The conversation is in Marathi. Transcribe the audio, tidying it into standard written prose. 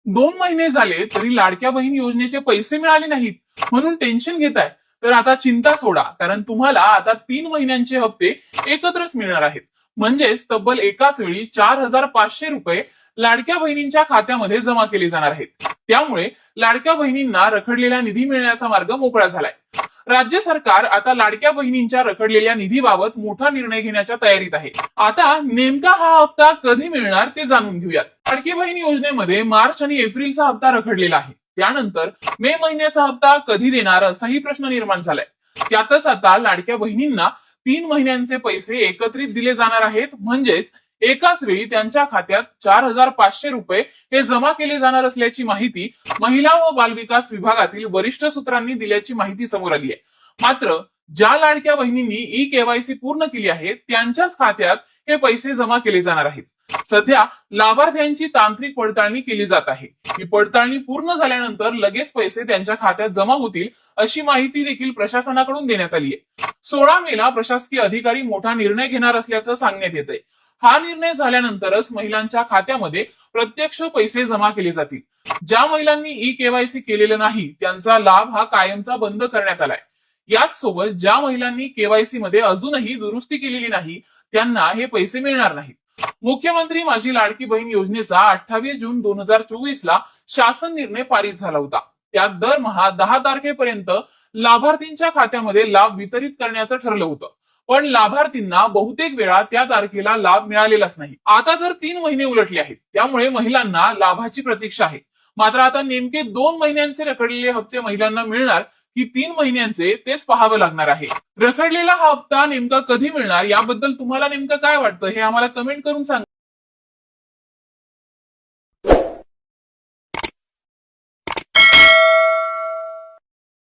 2 महिने झाले तरी लाडक्या बहीण योजनेचे पैसे मिळाले नाहीत म्हणून टेन्शन घेताय, तर आता चिंता सोडा, कारण तुम्हाला आता 3 महिन्यांचे हप्ते एकत्रच मिळणार आहेत. म्हणजेच तब्बल एकाच वेळी 4,500 रुपये लाडक्या बहिणींच्या खात्यामध्ये जमा केले जाणार आहेत. त्यामुळे लाडक्या बहिणींना रखडलेला निधी मिळण्याचा मार्ग मोकळा झालाय. राज्य सरकार आता लाडक्या बहिणींच्या रखडलेल्या निधीबाबत मोठा निर्णय घेण्याच्या तयारीत आहे. आता नेमका हा हप्ता कधी मिळणार ते जाणून घेऊयात. लाडकी बहीण योजनेमध्ये मार्च आणि एप्रिलचा हप्ता रखडलेला आहे. त्यानंतर मे महिन्याचा हप्ता कधी देणार असाही प्रश्न निर्माण झालाय. त्यातच आता लाडक्या बहिणींना 3 महिन्यांचे पैसे एकत्रित दिले जाणार आहेत. म्हणजेच एकाच वेळी त्यांच्या खात्यात 4,500 रुपये हे जमा केले जाणार असल्याची माहिती महिला व बालविकास विभागातील वरिष्ठ सूत्रांनी दिल्याची माहिती समोर आली आहे. मात्र ज्या लाडक्या बहिणींनी ई-केवायसी पूर्ण केली आहे त्यांच्याच खात्यात हे पैसे जमा केले जाणार आहेत. सध्या लाभार्थ्यांची तांत्रिक पडताळणी केली जात आहे. ही पडताळणी पूर्ण झाल्यानंतर लगेच पैसे त्यांच्या खात्यात जमा होतील अशी माहिती देखील प्रशासनाकडून देण्यात आली आहे. 16 मेला प्रशासकीय अधिकारी मोठा निर्णय घेणार असल्याचं सांगण्यात येत आहे. हा निर्णय झाल्यानंतरच महिलांच्या खात्यामध्ये प्रत्यक्ष पैसे जमा केले जातील. ज्या महिलांनी ई-केवायसी केलेलं नाही त्यांचा लाभ हा कायमचा बंद करण्यात आलाय. याच सोबत ज्या महिलांनी केवायसी मध्ये अजूनही दुरुस्ती केलेली नाही त्यांना हे पैसे मिळणार नाहीत. मुख्यमंत्री माझी लाडकी बहीण योजनेचा 28 जून 2024 ला शासन निर्णय पारित झाला होता. त्यात दरमहा 10 तारखेपर्यंत लाभार्थींच्या खात्यामध्ये लाभ वितरित करण्याचं ठरलं होतं. पण लाभार्थींना बहुतेक वेळा त्या तारखेला लाभ मिळालेलाच नाही. आता तर 3 महिने उलटले आहेत, त्यामुळे महिलांना लाभाची प्रतीक्षा आहे. मात्र आता नेमके 2 महिन्यांचे रखडलेले हप्ते महिलांना मिळणार की 3 महिन्यांचे तेच पाहावं लागणार आहे. रखडलेला हा हप्ता नेमका कधी मिळणार याबद्दल तुम्हाला नेमकं काय वाटतं हे आम्हाला कमेंट करून सांगा.